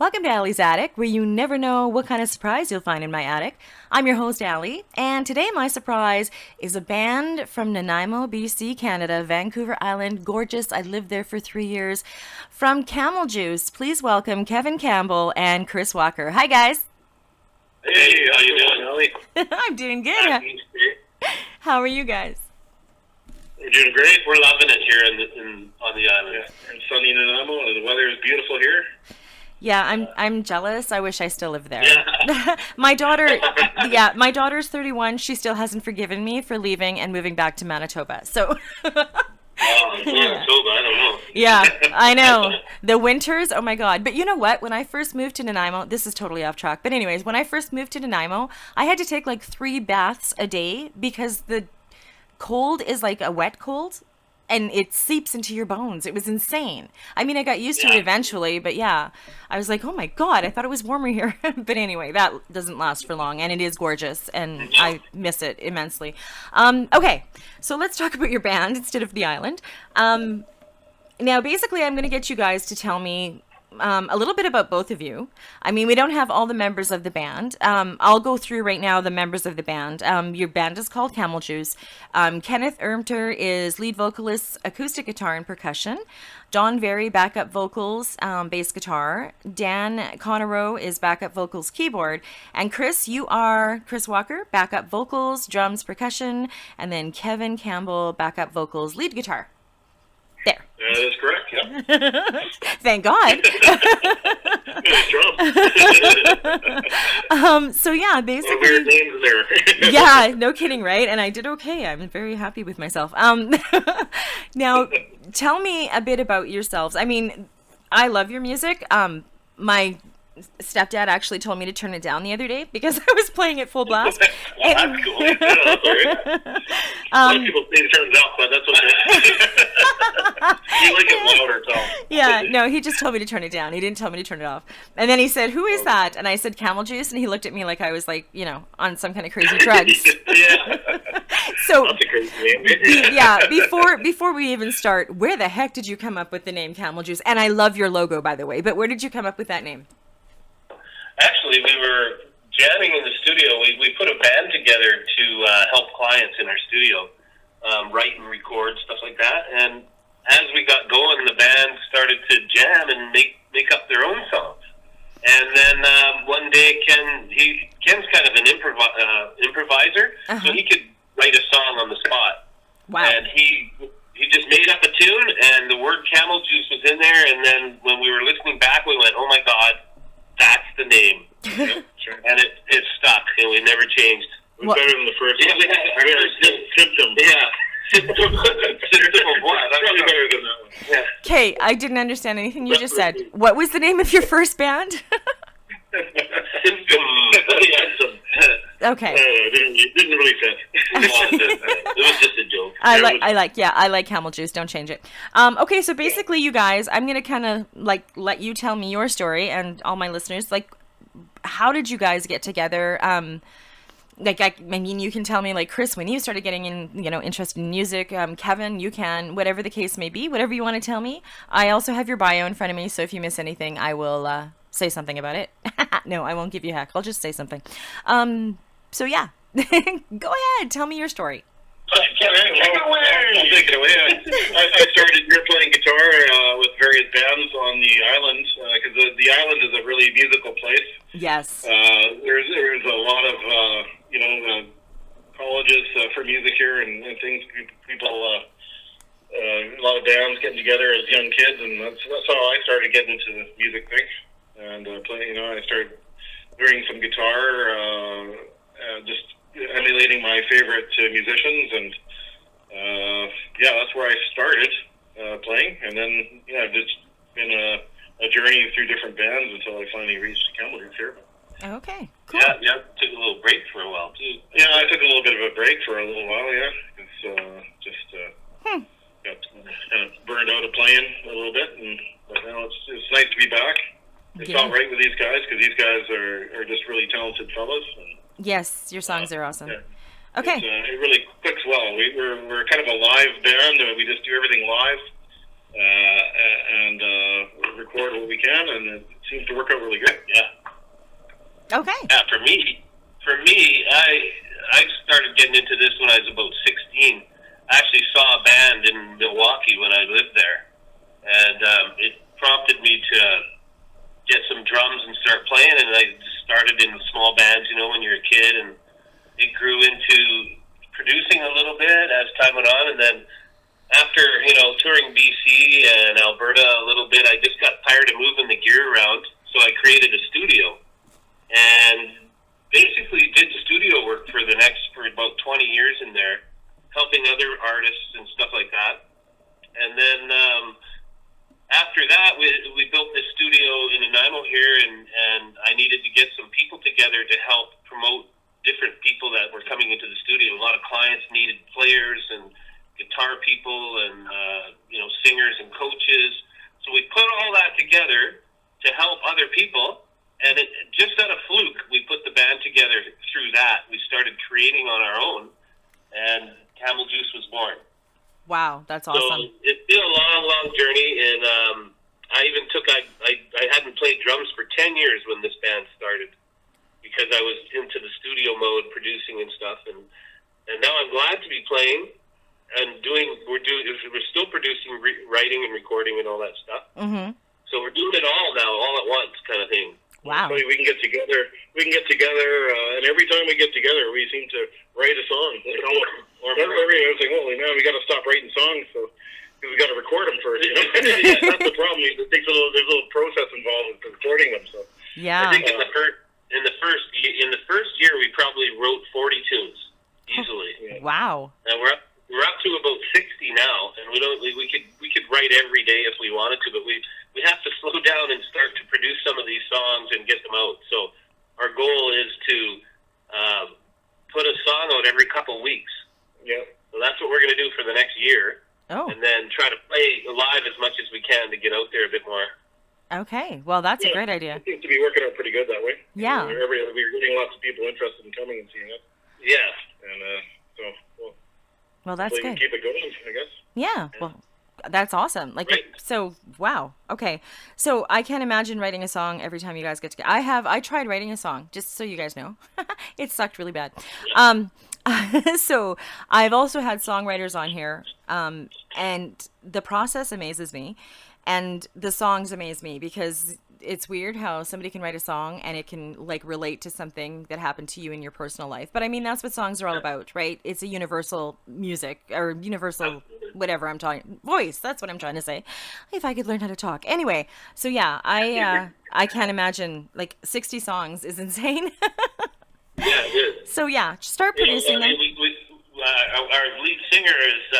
Welcome to Allie's Attic, where you never know what kind of surprise you'll find in my attic. I'm your host, Allie, and today my surprise is a band from Nanaimo, BC, Canada, Vancouver Island. Gorgeous. I lived there for 3 years. From Camel Juice, please welcome Kevin Campbell and Chris Walker. Hi, guys. Hey, how you doing, Ellie? I'm doing good. How are you guys? We're doing great. We're loving it here on the island. Yeah. And sunny Nanaimo, and the weather is beautiful here. Yeah, I'm jealous. I wish I still lived there. Yeah. My daughter's 31. She still hasn't forgiven me for leaving and moving back to Manitoba. So Manitoba, I don't know. yeah, I know. The winters, oh my God. But you know what? When I first moved to Nanaimo, this is totally off track. But anyways, when I first moved to Nanaimo, I had to take like 3 baths a day because the cold is like a wet cold and it seeps into your bones. It was insane. I mean, I got used to it eventually, but yeah, I was like, oh my God, I thought it was warmer here. But anyway, that doesn't last for long, and it is gorgeous, and I miss it immensely. Okay, so let's talk about your band instead of the island. Now, basically, I'm going to get you guys to tell me a little bit about both of you. I mean, we don't have all the members of the band. I'll go through right now the members of the band. Your band is called Camel Juice. Kenneth Ermter is lead vocalist, acoustic guitar and percussion. Don Very, backup vocals, bass guitar. Dan Conero is backup vocals, keyboard. And Chris, you are Chris Walker, backup vocals, drums, percussion. And then Kevin Campbell, backup vocals, lead guitar. There. That is correct, yeah. Thank God. So yeah, basically. Weird names there. Yeah, no kidding, right? And I did okay. I'm very happy with myself. Now, tell me a bit about yourselves. I mean, I love your music. My stepdad actually told me to turn it down the other day because I was playing it full blast. Well, that's cool. Most people say to turn it off, but that's okay. You like it louder, Tom. Yeah, no, he just told me to turn it down. He didn't tell me to turn it off. And then he said, "Who is that?" And I said, "Camel Juice." And he looked at me like I was like, on some kind of crazy drugs. Yeah. So, that's a crazy name. yeah, before we even start, where the heck did you come up with the name Camel Juice? And I love your logo, by the way, but where did you come up with that name? Actually, we were jamming in the studio. We put a band together to help clients in our studio, write and record, stuff like that. And as we got going, the band started to jam and make up their own songs. And then one day, Ken's kind of an improviser, so he could write a song on the spot. Wow. And he just made up a tune, and the word Camel Juice was in there. And then when we were listening back, we went, "Oh my God, that's the name." And it stuck, and we never changed. It was better than the first one. Yeah, we had symptoms. Yeah. Symptom of what? That's probably better than that one. Yeah. Okay, I didn't understand anything you just said. What was the name of your first band? Symptom. Okay. It didn't really fit. It was just a joke. I like Camel Juice. Don't change it. Okay, so basically, you guys, I'm gonna kind of let you tell me your story and all my listeners. How did you guys get together? I mean, you can tell me, Chris, when you started getting interested in music. Kevin, you can, whatever the case may be, whatever you want to tell me. I also have your bio in front of me, so if you miss anything, I will say something about it. No, I won't give you a heck. I'll just say something. So yeah, go ahead. Tell me your story. I'll take it away. I started playing guitar with various bands on the island because the island is a really musical place. Yes. There's a lot of colleges for music here and things. People, a lot of bands getting together as young kids, and that's how I started getting into the music thing. And playing, I started learning some guitar, just emulating my favorite musicians, and that's where I started playing. And then it's been a journey through different bands until I finally reached Camel Juice here. Okay, cool. Yeah, took a little break for a while too. Yeah, I took a little bit of a break for a little while. Yeah, got kind of burned out of playing a little bit, but now it's nice to be back. It felt right with these guys because these guys are just really talented fellas. And, yes, your songs are awesome. Yeah. Okay. It really clicks well. We're kind of a live band. We just do everything live and record what we can, and it seems to work out really good. Yeah. Okay. Yeah, for me, I started getting into this when I was about 16. I actually saw a band in Milwaukee when I lived there, and it prompted me to get some drums and start playing. And I just started in small bands, when you're a kid, and it grew into producing a little bit as time went on. And then after touring BC and Alberta a little bit, I just got tired of moving the gear around, so I created a studio and basically did studio work for about 20 years in there, helping other artists and stuff like that. And then after that, we built this studio in Nanaimo here, and I needed to get some people together to help promote different people that were coming into the studio. A lot of clients needed players and guitar people and singers and coaches. So we put all that together to help other people. And it just out of fluke, we put the band together through that. We started creating on our own, and Camel Juice was born. Wow, that's awesome. So it's been a long, long journey, and I hadn't played drums for 10 years when this band started because I was into the studio mode, producing and stuff, and now I'm glad to be playing and we're still producing, writing and recording and all that stuff. Mm-hmm. So we're doing it all now, all at once, kind of thing. Wow. We can get together. And every time we get together, we seem to write a song. Or every I was like, holy man, we got to stop writing songs, because we got to record them first. That's the problem. It takes there's a little process involved with recording them. So Yeah. I think in the first year, we probably wrote 40 tunes easily. Yeah. Wow. And we're up to about 60 now, and we could write every day if we wanted to, but we have to slow down and start to produce some of these songs and get them out. So our goal is to put a song out every couple weeks. Yeah. So that's what we're going to do for the next year. Oh. And then try to play live as much as we can to get out there a bit more. Okay. Well, that's a great idea. It seems to be working out pretty good that way. Yeah. We're getting lots of people interested in coming and seeing it. Yeah. And Well, that's we can good. keep it going, I guess. Yeah. Well, that's awesome. Right. So, wow. Okay. So I can't imagine writing a song every time you guys get together. I tried writing a song, just so you guys know. It sucked really bad. So I've also had songwriters on here, and the process amazes me, and the songs amaze me, because it's weird how somebody can write a song and it can relate to something that happened to you in your personal life. But I mean, that's what songs are all about, right? It's a universal music, or universal whatever voice. That's what I'm trying to say. If I could learn how to talk. Anyway, so yeah, I can't imagine 60 songs is insane. Yeah, it is. So yeah, start producing them. Our lead singer is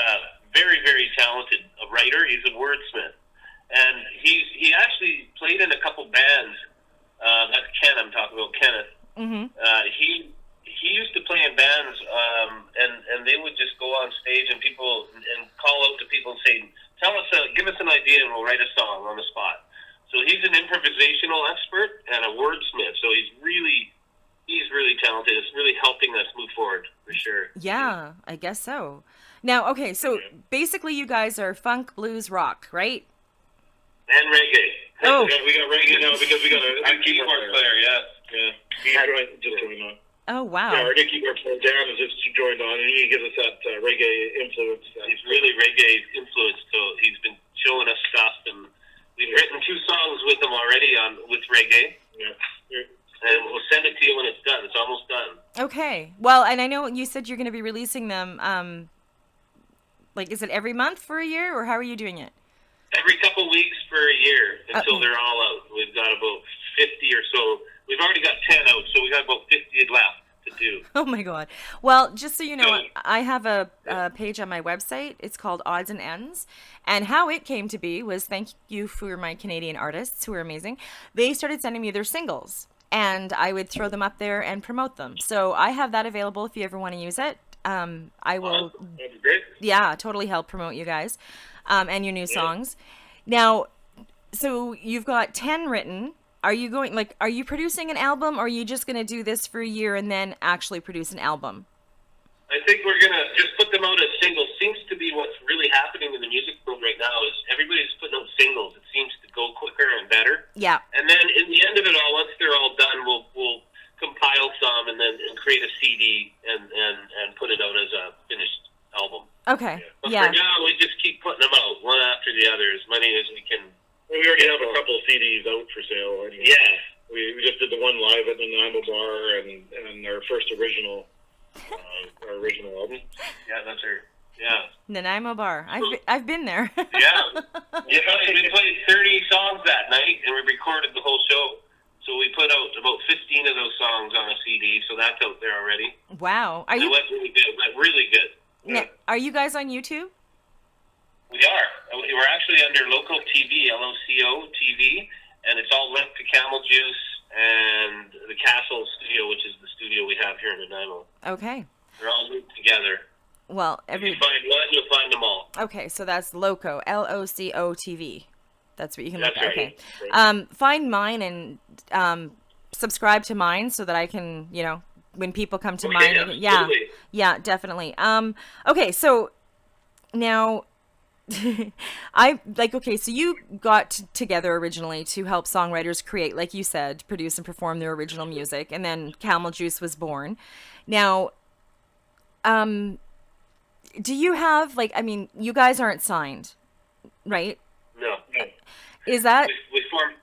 very, very talented, a writer. He's a wordsmith, and he actually played in a couple bands. That's Ken. I'm talking about Kenneth. Mm-hmm. He used to play in bands, and they would just go on stage and call out to people and say, give us an idea and we'll write a song on the spot. So he's an improvisational expert and a wordsmith. So he's really talented. It's really helping us move forward, for sure. Yeah, I guess so. Now, okay, so basically you guys are funk, blues, rock, right? And reggae. Oh. Yeah, we got reggae now because we got a keyboard player, yeah. Yeah. He just joined on. Oh, wow. Yeah, our new keyboard player Dan has just joined on, and he gives us that reggae influence. He's really reggae influenced, so he's been showing us stuff, and we've written 2 songs with him already with reggae. Yeah. And we'll send it to you when it's done. It's almost done. Okay. Well, and I know you said you're going to be releasing them, is it every month for a year, or how are you doing it? Every couple weeks for a year until they're all out. We've got about 50 or so. We've already got 10 out, so we got about 50 left to do. Oh my God. Well, just so you know, I have a page on my website. It's called Odds and Ends. And how it came to be was, thank you for my Canadian artists who are amazing. They started sending me their singles, and I would throw them up there and promote them. So I have that available if you ever want to use it. I will, That'd be great. yeah, totally help promote you guys and your new songs. Now, so you've got 10 written. Are you producing an album, or are you just going to do this for a year and then actually produce an album? I think we're gonna just put them out as singles. Seems to be what's really happening in the music world right now is everybody's putting out singles. It seems to go quicker and better. Yeah. And then in the end of it all, once they're all done, we'll compile some and create a CD and put it out as a finished album. Okay. But Yeah. for now, we just keep putting them out one after the other as many as we can. We already have a couple of CDs out for sale. Anyway. Yeah. We just did the one live at the Nanaimo Bar and our first original album. Yeah, that's her. Yeah. Nanaimo Bar. I've been there. Yeah. We played 30 songs that night, and we recorded the whole show. So we put out about 15 of those songs on a CD, so that's out there already. Wow. Are It you? went really good. It went really good. Are you guys on YouTube? We are. We're actually under Local TV, LOCO TV, and it's all linked to Camel Juice and the Castle Studio, which is the studio we have here in Nanaimo. Okay. They're all linked together. Well, If you find one, you'll find them all. Okay, so that's Loco, LOCO TV. That's what you can look That's at. right. Okay. Find mine and subscribe to mine so that I can, when people come to mine. Absolutely. Yeah, definitely. Okay, so now so you got together originally to help songwriters create, like you said, produce and perform their original music, and then Camel Juice was born. Now, do you have, you guys aren't signed, right? No. Is that, We formed.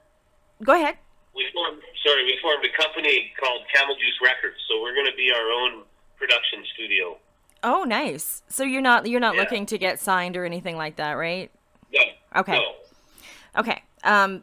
go ahead. We formed a company called Camel Juice Records, so we're going to be our own production studio. Oh, nice. So you're not Yeah. looking to get signed or anything like that, right? No. Okay. No. Okay.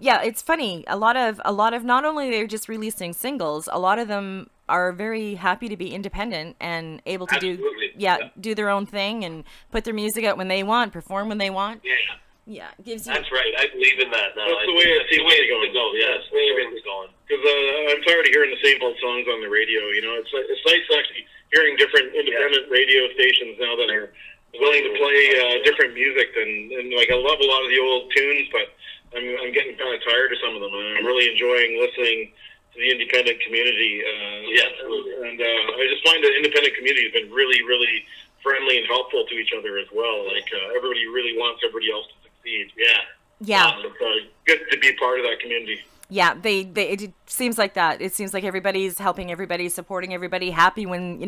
Yeah, it's funny. A lot of not only they're just releasing singles, a lot of them are very happy to be independent and able to Absolutely. do their own thing and put their music out when they want, perform when they want. Yeah. Yeah, it gives you. That's right. I believe in that now. That's the way it seems to be to going. go. Yeah, that's the way everything's going. Because I'm tired of hearing the same old songs on the radio. It's nice actually hearing different independent radio stations now that are willing to play different music and I love a lot of the old tunes, but I'm getting kind of tired of some of them. And I'm really enjoying listening to the independent community. And I just find the independent community has been really, really friendly and helpful to each other as well. Everybody really wants everybody else to succeed. Yeah. It's good to be part of that community. Yeah, it seems like that. It seems like everybody's helping everybody, supporting everybody, happy when,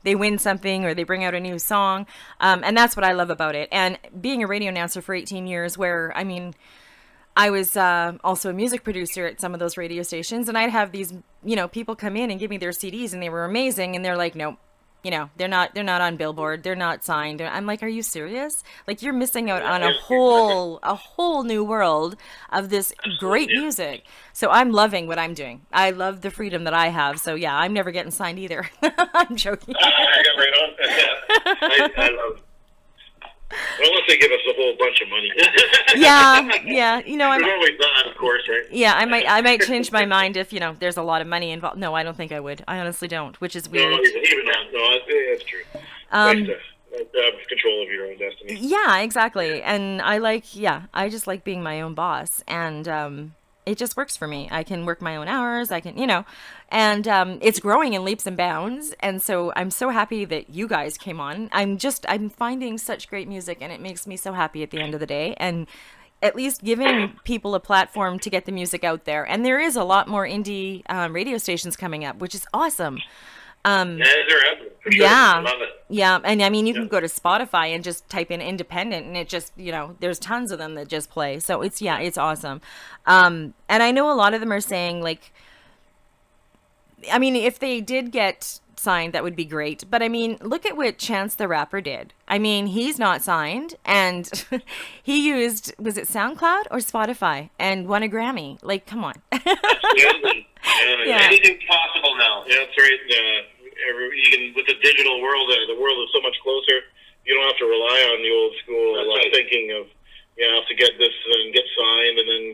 they win something or they bring out a new song. And that's what I love about it. And being a radio announcer for 18 years where, I was also a music producer at some of those radio stations, and I'd have these, people come in and give me their CDs and they were amazing. And they're like, nope. They're not on Billboard. They're not signed. I'm like, are you serious? Like, you're missing out on a whole new world of this great music. So I'm loving what I'm doing. I love the freedom that I have. So yeah, I'm never getting signed either. I'm joking. I got right on. I love. Unless they give us a whole bunch of money. Yeah. There's always that, of course, right? Yeah, I might change my mind if there's a lot of money involved. No, I don't think I would. I honestly don't, which is weird. No, even that. No, that's true. Nice to have control of your own destiny. Yeah, exactly. And I just like being my own boss, and it just works for me. I can work my own hours. I can, and it's growing in leaps and bounds. And so I'm so happy that you guys came on. I'm finding such great music, and it makes me so happy at the end of the day. And at least giving people a platform to get the music out there. And there is a lot more indie radio stations coming up, which is awesome. Yeah, they're out. For sure. Yeah. I love it. Yeah, and you can go to Spotify and just type in independent, and it just, there's tons of them that just play. So it's awesome. And I know a lot of them are saying, if they did get signed, that would be great. But look at what Chance the Rapper did. He's not signed, and he used, was it SoundCloud or Spotify, and won a Grammy. Come on. Absolutely. Yeah. Anything's possible now. Yeah, that's right. You can, with the digital world, the world is so much closer. You don't have to rely on the old school thinking of, to get this and get signed and then,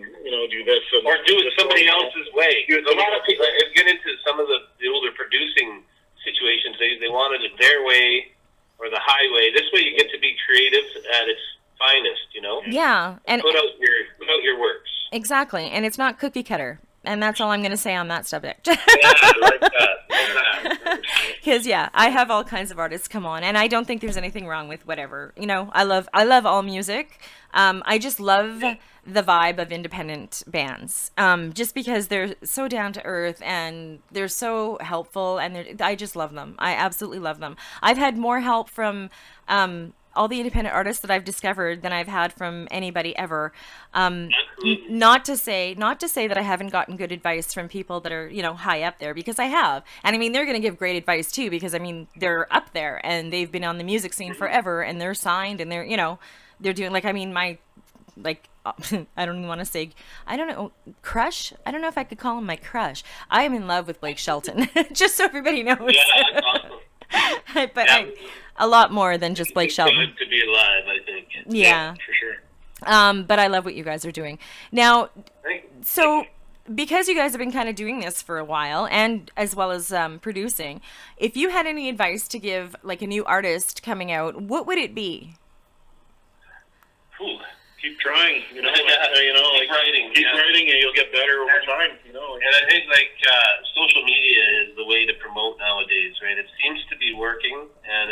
do this. Or do it somebody else's way. A lot of people get into some of the older producing situations. They wanted it their way or the highway. This way you get to be creative at its finest, Yeah. And put out your works. exactly. And it's not cookie cutter. And that's all I'm going to say on that subject. Yeah, I like that. Because yeah, I have all kinds of artists come on, and I don't think there's anything wrong with whatever. I love all music. I just love the vibe of independent bands, just because they're so down to earth and they're so helpful, and I just love them. I absolutely love them. I've had more help from all the independent artists that I've discovered than I've had from anybody ever. Not to say that I haven't gotten good advice from people that are, high up there, because I have. And I mean, they're going to give great advice too, because I mean, they're up there and they've been on the music scene forever, and they're signed, and they're doing, like, I mean, I don't even want to say, I don't know, crush? I don't know if I could call him my crush. I am in love with Blake Shelton, just so everybody knows. Yeah, that's awesome. But Yeah. a lot more than just Blake It's Shelton. good to be alive, I think. Yeah. For sure. But I love what you guys are doing. Now, Thank- so because you guys have been kind of doing this for a while, and as well as producing, if you had any advice to give, like, a new artist coming out, what would it be? Ooh. Keep trying, Keep writing, keep yeah. writing, and you'll get better over time. And I think social media is the way to promote nowadays, right? It seems to be working, and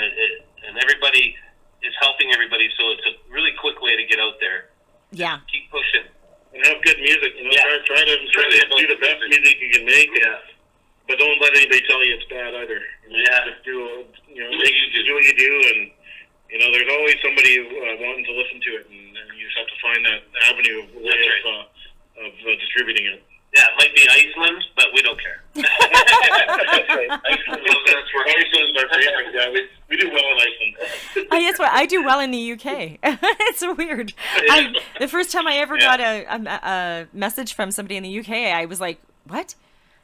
everybody is helping everybody, so it's a really quick way to get out there. Yeah. Keep pushing. And have good music. Yeah. Try to do the best music you can make. Yeah. But don't let anybody tell you it's bad either. Yeah. Just do what you do, and there's always somebody wanting to listen to it, and you just have to find that avenue of distributing it. Yeah, it might be Iceland, but we don't care. That's right. Iceland's our favorite. Yeah, we do well in Iceland. That's what I do well in the UK. It's so weird. The first time I ever got a message from somebody in the UK, I was like, "What?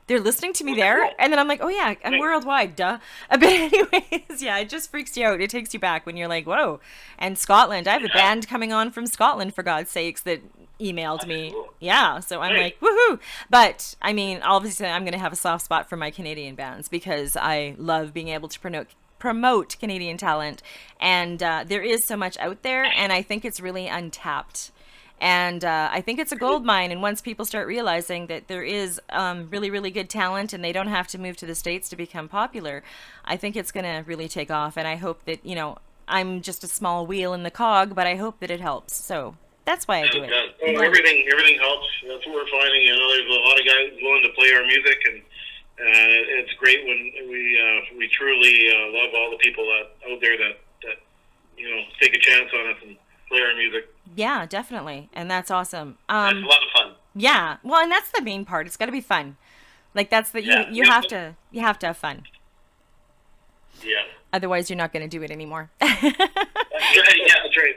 They're listening to me there?" And then I'm like, "Oh yeah, I'm worldwide, duh." But anyways, yeah, it just freaks you out. It takes you back when you're like, "Whoa!" And Scotland, I have a band coming on from Scotland, for God's sakes, that emailed me. Yeah, so I'm like, woohoo! But I mean, obviously, I'm going to have a soft spot for my Canadian bands, because I love being able to promote Canadian talent, and there is so much out there, and I think it's really untapped. And I think it's a gold mine. And once people start realizing that there is really, really good talent, and they don't have to move to the States to become popular, I think it's going to really take off. And I hope that, I'm just a small wheel in the cog, but I hope that it helps. So that's why I do it. Well, everything helps. That's what we're finding. There's a lot of guys willing to play our music, and it's great when we truly love all the people out there that take a chance on us and play our music. Yeah, definitely. And that's awesome. That's a lot of fun. Yeah. Well, and that's the main part. It's got to be fun. Like, that's the you have to have fun. Yeah. Otherwise, you're not going to do it anymore. That's right. That's right.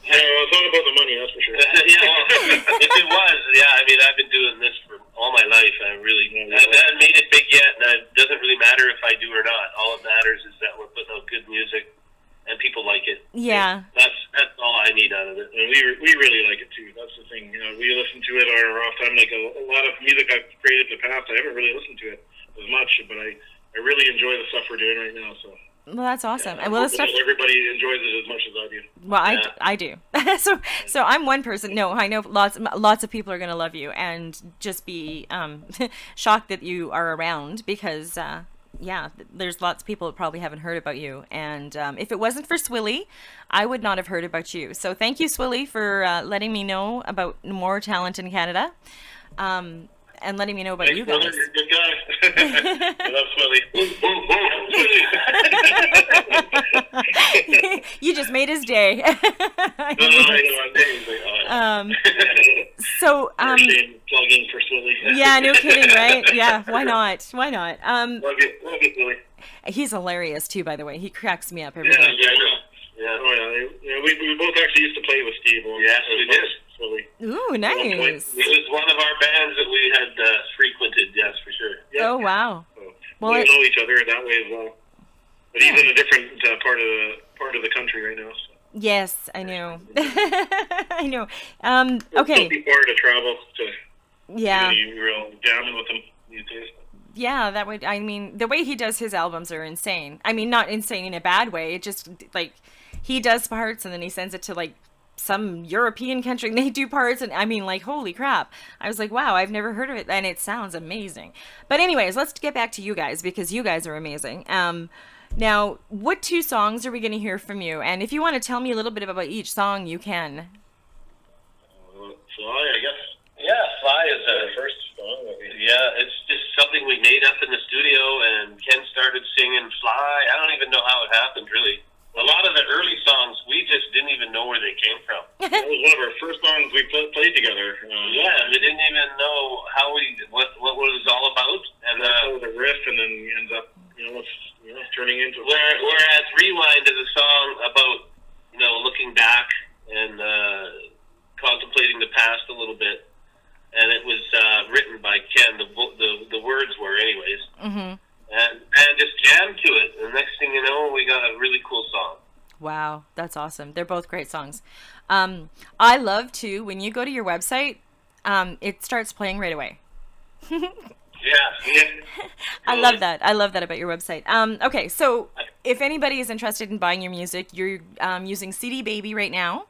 Yeah, it's not about the money, that's for sure. If it was, I mean, I've been doing this for all my life. I haven't made it big yet, and it doesn't really matter if I do or not. All that matters is that we're putting out good music, and people like it. Yeah. That's all I need out of it. And we really like it too. That's the thing. We listen to it on our off time. Like a lot of music I've created in the past, I haven't really listened to it as much, but I really enjoy the stuff we're doing right now. So. Well, that's awesome. Yeah, and well, the stuff. Everybody enjoys it as much as I do. Well, I do. so I'm one person. No, I know lots of people are going to love you and just be shocked that you are around, because there's lots of people that probably haven't heard about you. And if it wasn't for Swilly, I would not have heard about you. So thank you, Swilly, for letting me know about more talent in Canada. And letting me know about you guys. Brother, you're a good guy. I love Swilly. You just made his day. So, plugging for Swilly. Yeah, no kidding, right? Yeah, why not? Why not? Love it, Swilly. He's hilarious too, by the way. He cracks me up every day. Yeah. Oh, yeah. We both actually used to play with Steve. Yes, we did. Swilly. Ooh, nice. It was one of our bands that we had frequented, yes, for sure. Yeah. Oh, wow. So Well, we know each other that way as well. But he's in a different part of the country right now. So. Yes, I know. I know. Okay. It's hard to travel to. Yeah. You're real jamming with him these days. Yeah, that would. I mean, the way he does his albums are insane. I mean, not insane in a bad way. It just like he does parts and then he sends it to like some European country, and they do parts, and I mean, like, holy crap. I was like, wow, I've never heard of it, and it sounds amazing. But anyways, let's get back to you guys, because you guys are amazing. Now, what two songs are we going to hear from you? And if you want to tell me a little bit about each song, you can. Fly, I guess. Yeah, Fly is The first song that we... yeah, it's just something we made up in the studio, and Ken started singing Fly. I don't even know how it happened, really. A lot of the early songs, we just didn't even know where they came from. That was one of our first songs we played together. Yeah, we didn't even know what it was all about. And the riff, and then ends up, turning into... Whereas Rewind is a song about, looking back and contemplating the past a little bit. And it was written by Ken. The words were, anyways. Mm-hmm. And just jammed to it. And next thing you know, we got a really cool song. Wow, that's awesome. They're both great songs. I love too when you go to your website, it starts playing right away. Yeah. I love that. I love that about your website. Okay, so if anybody is interested in buying your music, you're using CD Baby right now.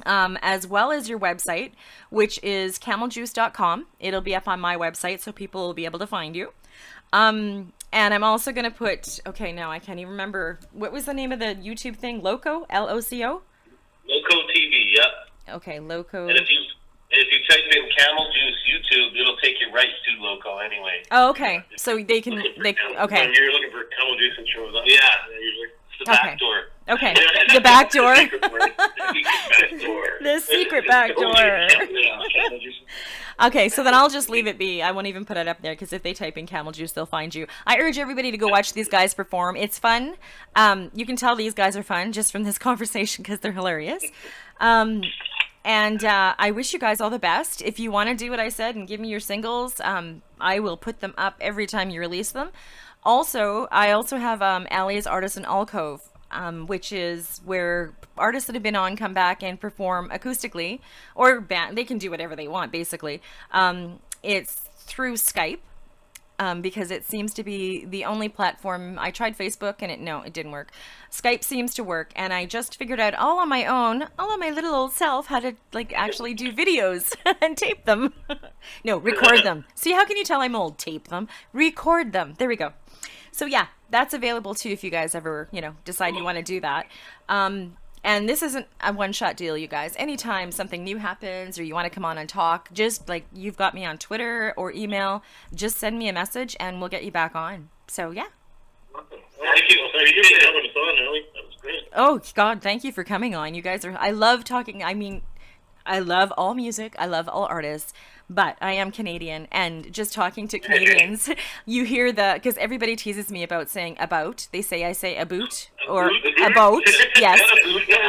As well as your website, which is cameljuice.com. It'll be up on my website, so people will be able to find you. And I'm also going to put, okay, now I can't even remember, what was the name of the YouTube thing? Loco? L-O-C-O? Loco TV, yeah. Okay, Loco. And if you type in Camel Juice YouTube, it'll take you right to Loco anyway. Oh, okay. So they can, Okay. okay. When you're looking for Camel Juice, it shows up. Yeah. Usually. It's the back door. Okay, the back door. The The secret back door. Camel Juice. Okay, so then I'll just leave it be. I won't even put it up there because if they type in Camel Juice, they'll find you. I urge everybody to go watch these guys perform. It's fun. You can tell these guys are fun just from this conversation because they're hilarious. And I wish you guys all the best. If you want to do what I said and give me your singles, I will put them up every time you release them. Also, I also have Allie's Artisan Alcove, which is where artists that have been on come back and perform acoustically, or they can do whatever they want, basically. It's through Skype, because it seems to be the only platform. I tried Facebook and it didn't work. Skype seems to work, and I just figured out all on my own, all on my little old self, how to actually do videos and tape them. No, record them. See, how can you tell I'm old? Tape them, record them. There we go. So yeah, that's available too if you guys ever, decide you want to do that. And this isn't a one-shot deal, you guys. Anytime something new happens or you want to come on and talk, just like you've got me on Twitter or email, just send me a message and we'll get you back on. So yeah. Thank you. Thank you for having us on, Ellie. That was great. Oh God, thank you for coming on. You guys I love talking. I mean, I love all music. I love all artists. But I am Canadian, and just talking to Canadians, you hear because everybody teases me about saying about. They say I say a boot or a boat. Yes.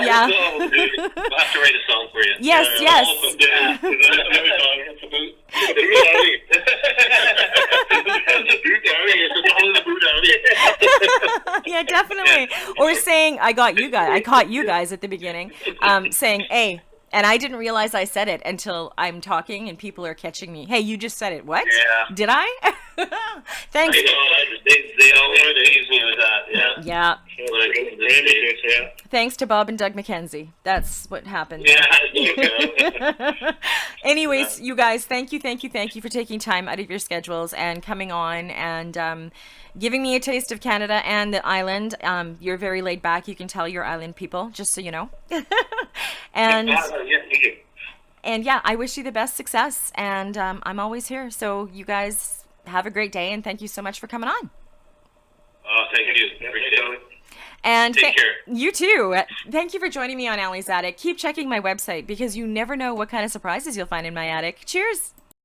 Yeah. I'll have to write a song for you. Yes, yes. Yeah. It's a boot. It's a boot alley. It's a boot alley. It's a boot alley. Yeah, definitely. Or saying I caught you guys at the beginning, saying a. And I didn't realize I said it until I'm talking and people are catching me. Hey, you just said it. What? Yeah. Did I? Thanks. I know. They always tease me with that. Yeah. Yeah. Thanks to Bob and Doug McKenzie. That's what happened. Yeah. Anyways, you guys, thank you for taking time out of your schedules and coming on and giving me a taste of Canada and the island. You're very laid back. You can tell you're island people, just so you know. And yeah, I wish you the best success. And I'm always here. So you guys have a great day. And thank you so much for coming on. Thank you. Appreciate it. And Take care. You too. Thank you for joining me on Allie's Attic. Keep checking my website because you never know what kind of surprises you'll find in my attic. Cheers.